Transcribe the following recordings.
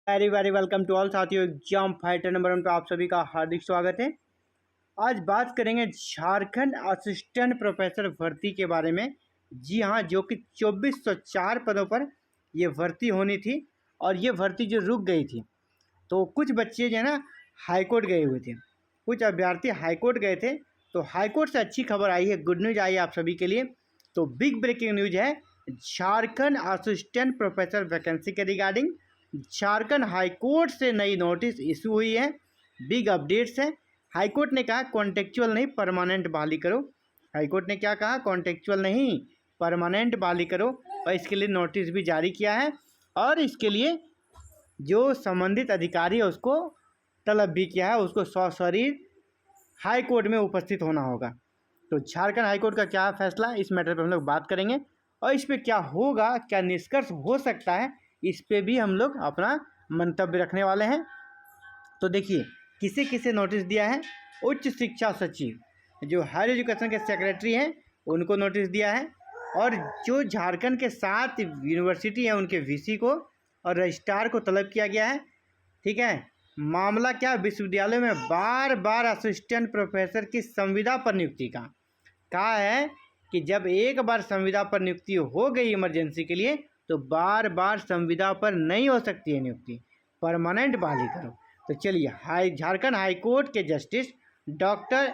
Very very welcome to all साथियों। Exam fighter number 1 पे आप सभी का हार्दिक स्वागत है। आज बात करेंगे झारखंड असिस्टेंट प्रोफेसर भर्ती के बारे में। जी हाँ, जो कि 2404 पदों पर ये भर्ती होनी थी और ये भर्ती जो रुक गई थी, तो कुछ बच्चे जो है ना हाईकोर्ट गए हुए थे, कुछ अभ्यर्थी हाईकोर्ट गए थे। तो हाईकोर्ट से अच्छी खबर आई है, गुड न्यूज़ आई है आप सभी के लिए। तो बिग ब्रेकिंग न्यूज़ है, झारखंड असिस्टेंट प्रोफेसर वैकेंसी के रिगार्डिंग झारखंड हाईकोर्ट से नई नोटिस इशू हुई है। बिग अपडेट्स है। हाईकोर्ट ने कहा कॉन्टेक्चुअल नहीं परमानेंट बहाली करो। हाईकोर्ट ने क्या कहा? कॉन्टेक्चुअल नहीं परमानेंट बहाली करो, और इसके लिए नोटिस भी जारी किया है। और इसके लिए जो संबंधित अधिकारी है उसको तलब भी किया है, उसको सशरीर हाई कोर्ट में उपस्थित होना होगा। तो झारखंड हाईकोर्ट का क्या फैसला, इस मैटर पर हम लोग बात करेंगे, और इस पर क्या होगा, क्या निष्कर्ष हो सकता है, इस पे भी हम लोग अपना मंतव्य रखने वाले हैं। तो देखिए, किसे किसे नोटिस दिया है। उच्च शिक्षा सचिव जो हायर एजुकेशन के सेक्रेटरी हैं उनको नोटिस दिया है, और जो झारखंड के 7 यूनिवर्सिटी हैं उनके वीसी को और रजिस्ट्रार को तलब किया गया है। ठीक है, मामला क्या? विश्वविद्यालय में बार बार असिस्टेंट प्रोफेसर की संविदा पर नियुक्ति का कहा है कि जब एक बार संविदा पर नियुक्ति हो गई इमरजेंसी के लिए, तो बार बार संविदा पर नहीं हो सकती है नियुक्ति, परमानेंट बहाली करो। तो चलिए, झारखंड हाईकोर्ट के जस्टिस डॉक्टर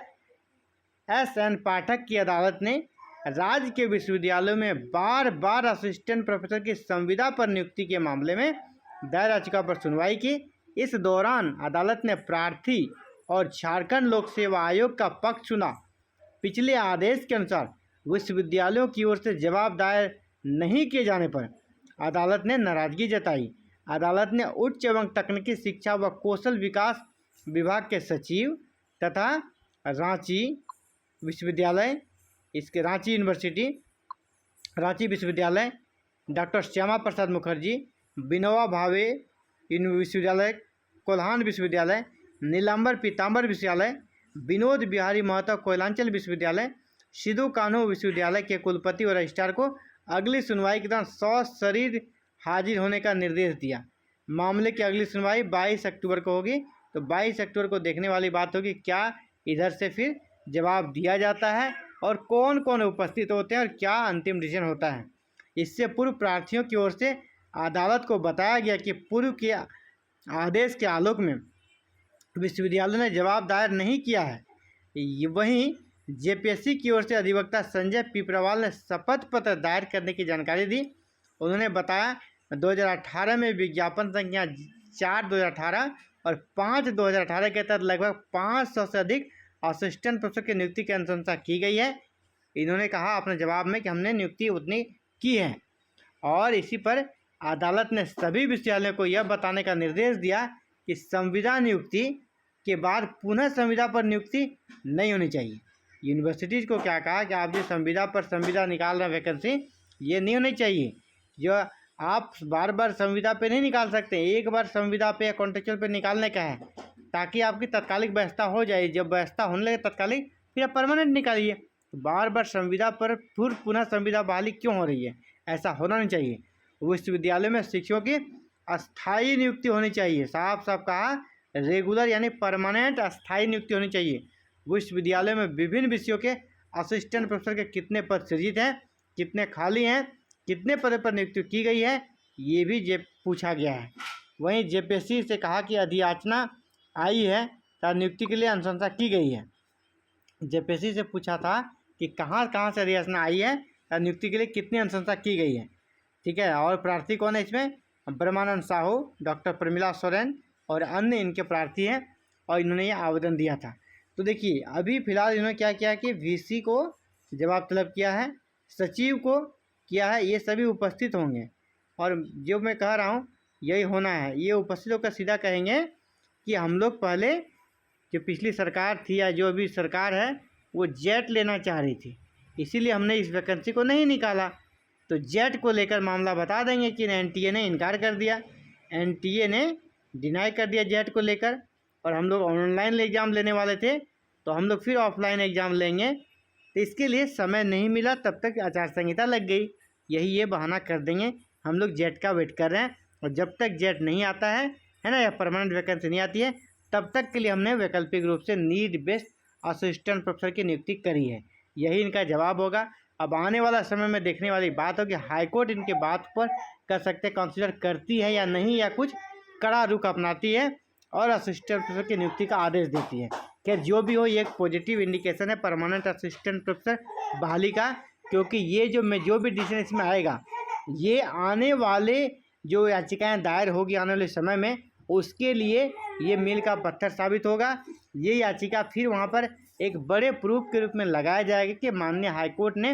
SN पाठक की अदालत ने राज्य के विश्वविद्यालयों में बार बार असिस्टेंट प्रोफेसर की संविदा पर नियुक्ति के मामले में दायर याचिका पर सुनवाई की। इस दौरान अदालत ने प्रार्थी और झारखंड लोक सेवा आयोग का पक्ष सुना। पिछले आदेश के अनुसार विश्वविद्यालयों की ओर से जवाब दायर नहीं किए जाने पर अदालत ने नाराजगी जताई। अदालत ने उच्च एवं तकनीकी शिक्षा व कौशल विकास विभाग के सचिव तथा रांची विश्वविद्यालय, इसके रांची यूनिवर्सिटी, रांची विश्वविद्यालय, डॉक्टर श्यामा प्रसाद मुखर्जी, विनोबा भावे विश्वविद्यालय, कोल्हान विश्वविद्यालय, नीलांबर पीताम्बर विश्वविद्यालय, विनोद बिहारी महतो कोयलांचल विश्वविद्यालय, सिद्धू कान्हू विश्वविद्यालय के कुलपति और रजिस्ट्रार को अगली सुनवाई के दौरान सशरीर हाजिर होने का निर्देश दिया। मामले की अगली सुनवाई 22 अक्टूबर को होगी। तो 22 अक्टूबर को देखने वाली बात होगी, क्या इधर से फिर जवाब दिया जाता है और कौन कौन उपस्थित होते हैं और क्या अंतिम डिसीजन होता है। इससे पूर्व प्रार्थियों की ओर से अदालत को बताया गया कि पूर्व के आदेश के आलोक में विश्वविद्यालय ने जवाब दायर नहीं किया है। वहीं जेपीएससी की ओर से अधिवक्ता संजय पिपरावाल ने शपथ पत्र दायर करने की जानकारी दी। उन्होंने बताया 2018 में विज्ञापन संख्या 4/2018 और 5/2018 के तहत लगभग 500 से अधिक असिस्टेंट प्रोफेसर की नियुक्ति की अनुशंसा की गई है। इन्होंने कहा अपने जवाब में कि हमने नियुक्ति उतनी की है, और इसी पर अदालत ने सभी विश्वविद्यालयों को यह बताने का निर्देश दिया कि संविदा नियुक्ति के बाद पुनः संविदा पर नियुक्ति नहीं होनी चाहिए। यूनिवर्सिटीज़ को क्या कहा कि आप जो संविदा पर संविदा निकाल रहे हैं वैकेंसी, ये नहीं होनी चाहिए। जो आप बार बार संविदा पे नहीं निकाल सकते, एक बार संविदा पे या कॉन्ट्रेक्चुअल पे निकालने का है, ताकि आपकी तत्कालिक व्यवस्था हो जाए। जब व्यवस्था होने लगे तत्कालिक, फिर आप परमानेंट निकालिए। तो बार बार संविदा पर फिर पुनः संविदा बहाली क्यों हो रही है? ऐसा होना नहीं चाहिए। विश्वविद्यालय में शिक्षकों की अस्थायी नियुक्ति होनी चाहिए। साफ साफ कहा, रेगुलर यानी परमानेंट अस्थायी नियुक्ति होनी चाहिए। विश्वविद्यालय में विभिन्न विषयों के असिस्टेंट प्रोफेसर के कितने पद सृजित हैं, कितने खाली हैं, कितने पद पर नियुक्ति की गई है, ये भी पूछा गया है। वहीं जेपीएससी से कहा कि अधियाचना आई है तथा नियुक्ति के लिए अनुशंसा की गई है। जेपीएससी से पूछा था कि कहाँ कहाँ से अधियाचना आई है तथा नियुक्ति के लिए कितनी अनुशंसा की गई है। ठीक है, और प्रार्थी कौन है इसमें? ब्रह्मानंद साहू, डॉक्टर प्रमिला सोरेन और अन्य इनके प्रार्थी हैं, और इन्होंने ये आवेदन दिया था। तो देखिए, अभी फिलहाल इन्होंने क्या किया कि वीसी को जवाब तलब किया है, सचिव को किया है, ये सभी उपस्थित होंगे। और जो मैं कह रहा हूँ यही होना है। ये उपस्थित होकर सीधा कहेंगे कि हम लोग पहले, जो पिछली सरकार थी या जो अभी सरकार है, वो जेट लेना चाह रही थी, इसीलिए हमने इस वैकेंसी को नहीं निकाला। तो जेट को लेकर मामला बता देंगे कि एनटीए ने इनकार कर दिया, एनटीए ने डिनाई कर दिया जेट को लेकर, और हम लोग ऑनलाइन एग्ज़ाम लेने वाले थे, तो हम लोग फिर ऑफलाइन एग्ज़ाम लेंगे। तो इसके लिए समय नहीं मिला, तब तक आचार संहिता लग गई। यही ये बहाना कर देंगे, हम लोग जेट का वेट कर रहे हैं, और जब तक जेट नहीं आता है है ना, या परमानेंट वैकेंसी नहीं आती है, तब तक के लिए हमने वैकल्पिक रूप से नीड बेस्ड असिस्टेंट प्रोफेसर की नियुक्ति करी है। यही इनका जवाब होगा। अब आने वाला समय में देखने वाली बात हो कि हाईकोर्ट इनके बात पर कर सकते कंसिडर करती है या नहीं, या कुछ कड़ा रुख अपनाती है और असिस्टेंट प्रोफेसर की नियुक्ति का आदेश देती है। खैर जो भी हो, ये एक पॉजिटिव इंडिकेशन है परमानेंट असिस्टेंट प्रोफेसर बहाली का, क्योंकि ये जो भी डिसीजन इसमें आएगा, ये आने वाले जो याचिकाएं दायर होगी आने वाले समय में, उसके लिए ये मील का पत्थर साबित होगा। ये याचिका फिर वहाँ पर एक बड़े प्रूफ के रूप में लगाया जाएगा कि माननीय हाईकोर्ट ने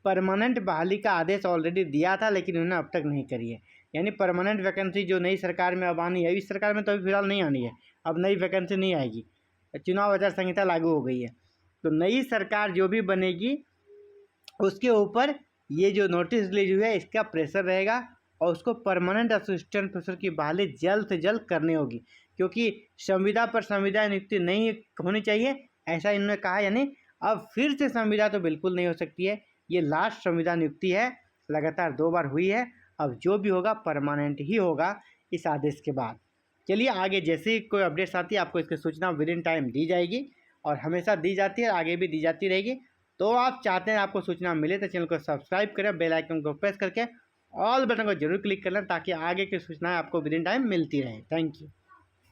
परमानेंट बहाली का आदेश ऑलरेडी दिया था, लेकिन उन्होंने अब तक नहीं करी है। यानी परमानेंट वैकेंसी जो नई सरकार में अब आनी है, इस सरकार में तो अभी फिलहाल नहीं आनी है, अब नई वैकेंसी नहीं आएगी, चुनाव आचार संहिता लागू हो गई है। तो नई सरकार जो भी बनेगी उसके ऊपर ये जो नोटिस रिलीज हुआ है इसका प्रेशर रहेगा, और उसको परमानेंट असिस्टेंट प्रोफेसर की बहाली जल्द से जल्द करनी होगी, क्योंकि संविदा पर संविदा नियुक्ति नहीं होनी चाहिए, ऐसा इन्होंने कहा। यानी अब फिर से संविदा तो बिल्कुल नहीं हो सकती है, ये लास्ट संविदा नियुक्ति है, लगातार 2 बार हुई है। अब जो भी होगा परमानेंट ही होगा इस आदेश के बाद। चलिए आगे जैसे ही कोई अपडेट्स आती है आपको इसकी सूचना विद इन टाइम दी जाएगी, और हमेशा दी जाती है, आगे भी दी जाती रहेगी। तो आप चाहते हैं आपको सूचना मिले तो चैनल को सब्सक्राइब करें, बेल आइकन को प्रेस करके ऑल बटन को जरूर क्लिक कर लें, ताकि आगे की सूचनाएं आपको विद इन टाइम मिलती रहें। Thank you.